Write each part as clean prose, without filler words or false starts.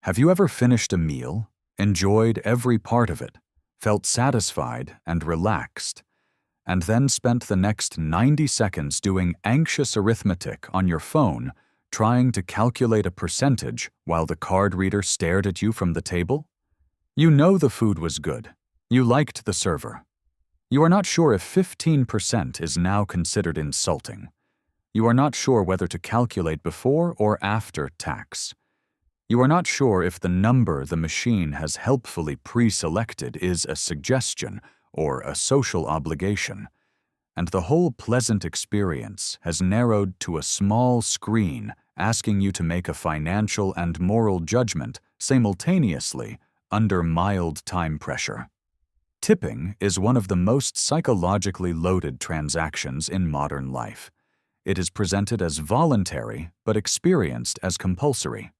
Have you ever finished a meal, enjoyed every part of it, felt satisfied and relaxed, and then spent the next 90 seconds doing anxious arithmetic on your phone, trying to calculate a percentage while the card reader stared at you from the table? You know the food was good. You liked the server. You are not sure if 15% is now considered insulting. You are not sure whether to calculate before or after tax. You are not sure if the number the machine has helpfully pre-selected is a suggestion or a social obligation, and the whole pleasant experience has narrowed to a small screen asking you to make a financial and moral judgment simultaneously under mild time pressure. Tipping is one of the most psychologically loaded transactions in modern life. It is presented as voluntary but experienced as compulsory.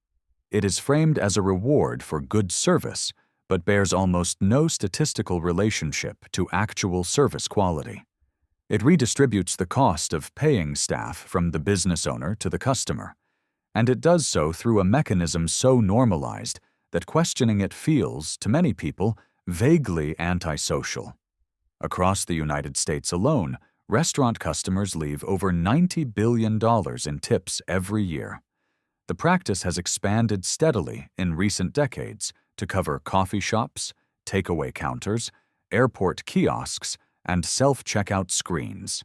It is framed as a reward for good service, but bears almost no statistical relationship to actual service quality. It redistributes the cost of paying staff from the business owner to the customer, and it does so through a mechanism so normalized that questioning it feels, to many people, vaguely antisocial. Across the United States alone, restaurant customers leave over $90 billion in tips every year. The practice has expanded steadily in recent decades to cover coffee shops, takeaway counters, airport kiosks, and self-checkout screens.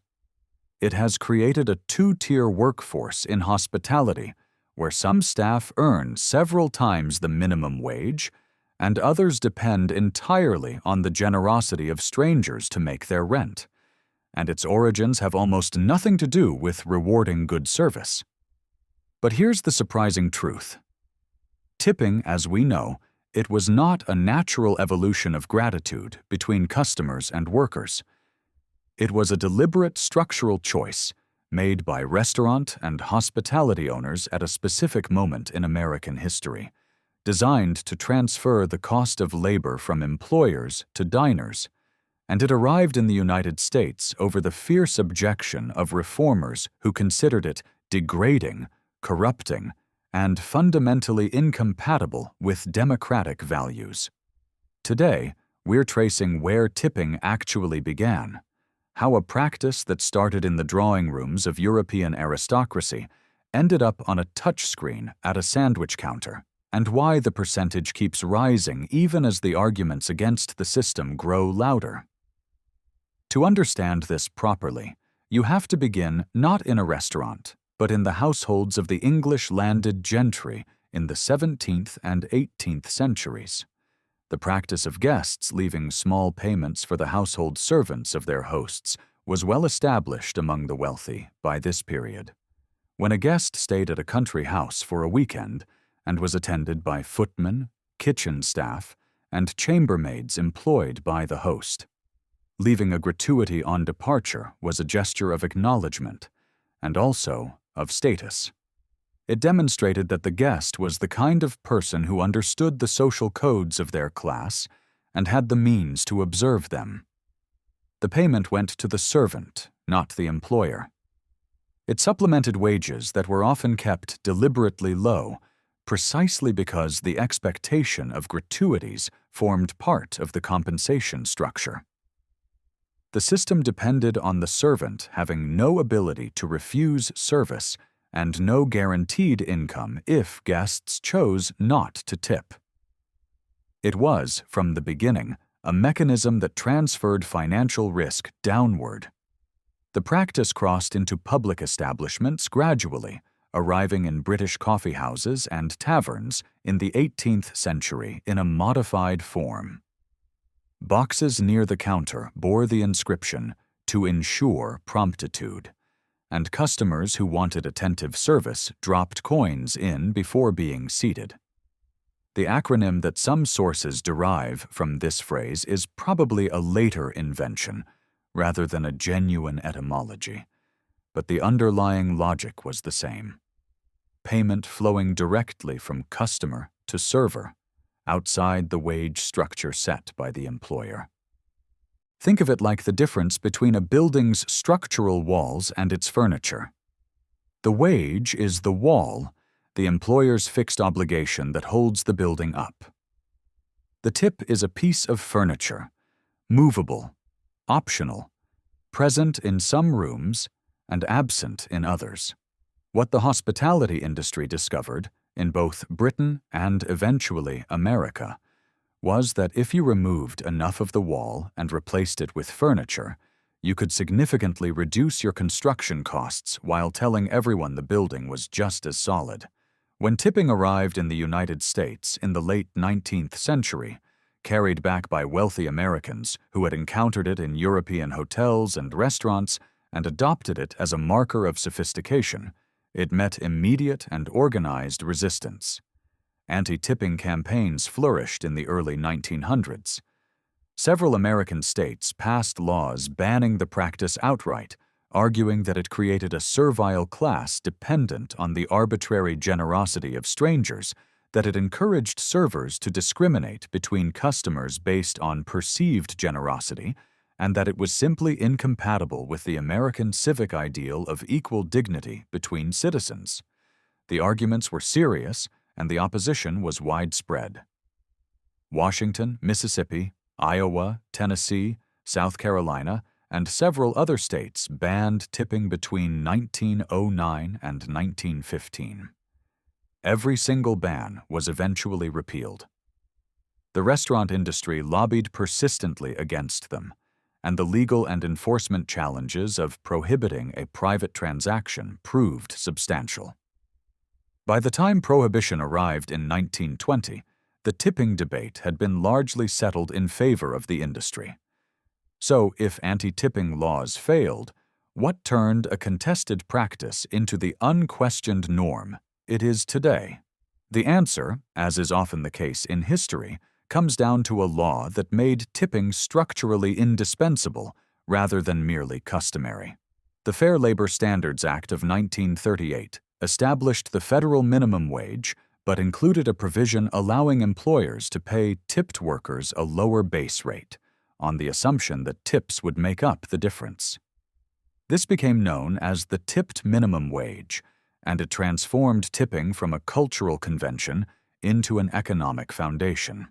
It has created a two-tier workforce in hospitality, where some staff earn several times the minimum wage, and others depend entirely on the generosity of strangers to make their rent. And its origins have almost nothing to do with rewarding good service. But here's the surprising truth. Tipping, as we know, it was not a natural evolution of gratitude between customers and workers. It was a deliberate structural choice made by restaurant and hospitality owners at a specific moment in American history, designed to transfer the cost of labor from employers to diners, and it arrived in the United States over the fierce objection of reformers who considered it degrading, corrupting, and fundamentally incompatible with democratic values. Today, we're tracing where tipping actually began, how a practice that started in the drawing rooms of European aristocracy ended up on a touchscreen at a sandwich counter, and why the percentage keeps rising even as the arguments against the system grow louder. To understand this properly, you have to begin not in a restaurant, but in the households of the English landed gentry in the 17th and 18th centuries. The practice of guests leaving small payments for the household servants of their hosts was well established among the wealthy by this period. When a guest stayed at a country house for a weekend and was attended by footmen, kitchen staff, and chambermaids employed by the host, leaving a gratuity on departure was a gesture of acknowledgement and also of status. It demonstrated that the guest was the kind of person who understood the social codes of their class and had the means to observe them. The payment went to the servant, not the employer. It supplemented wages that were often kept deliberately low, precisely because the expectation of gratuities formed part of the compensation structure. The system depended on the servant having no ability to refuse service and no guaranteed income if guests chose not to tip. It was, from the beginning, a mechanism that transferred financial risk downward. The practice crossed into public establishments gradually, arriving in British coffee houses and taverns in the 18th century in a modified form. Boxes near the counter bore the inscription, "To ensure promptitude," and customers who wanted attentive service dropped coins in before being seated. The acronym that some sources derive from this phrase is probably a later invention, rather than a genuine etymology, but the underlying logic was the same. Payment flowing directly from customer to server, outside the wage structure set by the employer. Think of it like the difference between a building's structural walls and its furniture. The wage is the wall, the employer's fixed obligation that holds the building up. The tip is a piece of furniture, movable, optional, present in some rooms and absent in others. What the hospitality industry discovered, in both Britain and eventually America, was that if you removed enough of the wall and replaced it with furniture, you could significantly reduce your construction costs while telling everyone the building was just as solid. When tipping arrived in the United States in the late 19th century, carried back by wealthy Americans who had encountered it in European hotels and restaurants and adopted it as a marker of sophistication, it met immediate and organized resistance. Anti-tipping campaigns flourished in the early 1900s. Several American states passed laws banning the practice outright, arguing that it created a servile class dependent on the arbitrary generosity of strangers, that it encouraged servers to discriminate between customers based on perceived generosity, and that it was simply incompatible with the American civic ideal of equal dignity between citizens. The arguments were serious, and the opposition was widespread. Washington, Mississippi, Iowa, Tennessee, South Carolina, and several other states banned tipping between 1909 and 1915. Every single ban was eventually repealed. The restaurant industry lobbied persistently against them, and the legal and enforcement challenges of prohibiting a private transaction proved substantial. By the time Prohibition arrived in 1920, the tipping debate had been largely settled in favor of the industry. So, if anti-tipping laws failed, what turned a contested practice into the unquestioned norm it is today? The answer, as is often the case in history, comes down to a law that made tipping structurally indispensable rather than merely customary. The Fair Labor Standards Act of 1938 established the federal minimum wage, but included a provision allowing employers to pay tipped workers a lower base rate, on the assumption that tips would make up the difference. This became known as the tipped minimum wage, and it transformed tipping from a cultural convention into an economic foundation.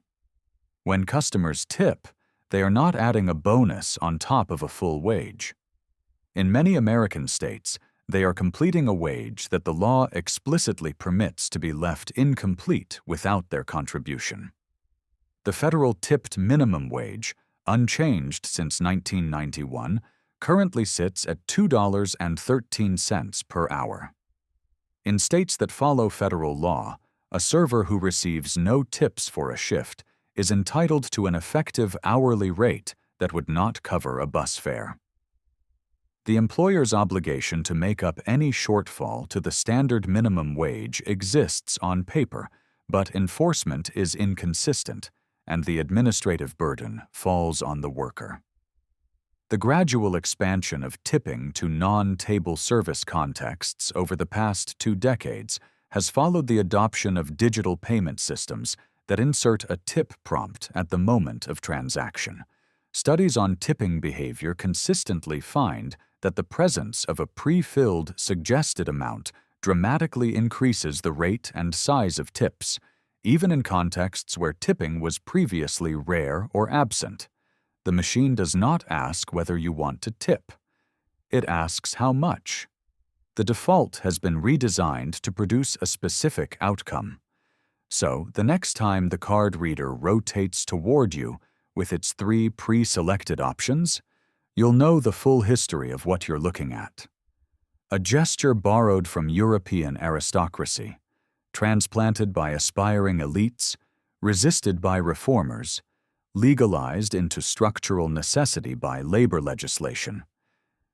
When customers tip, they are not adding a bonus on top of a full wage. In many American states, they are completing a wage that the law explicitly permits to be left incomplete without their contribution. The federal tipped minimum wage, unchanged since 1991, currently sits at $2.13 per hour. In states that follow federal law, a server who receives no tips for a shift is entitled to an effective hourly rate that would not cover a bus fare. The employer's obligation to make up any shortfall to the standard minimum wage exists on paper, but enforcement is inconsistent, and the administrative burden falls on the worker. The gradual expansion of tipping to non-table service contexts over the past 2 decades has followed the adoption of digital payment systems that insert a tip prompt at the moment of transaction. Studies on tipping behavior consistently find that the presence of a pre-filled suggested amount dramatically increases the rate and size of tips, even in contexts where tipping was previously rare or absent. The machine does not ask whether you want to tip. It asks how much. The default has been redesigned to produce a specific outcome. So, the next time the card reader rotates toward you with its 3 pre-selected options, you'll know the full history of what you're looking at. A gesture borrowed from European aristocracy, transplanted by aspiring elites, resisted by reformers, legalized into structural necessity by labor legislation,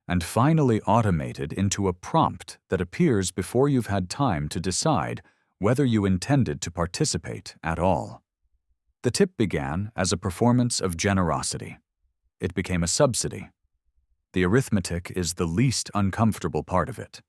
and finally automated into a prompt that appears before you've had time to decide whether you intended to participate at all. The tip began as a performance of generosity. It became a subsidy. The arithmetic is the least uncomfortable part of it.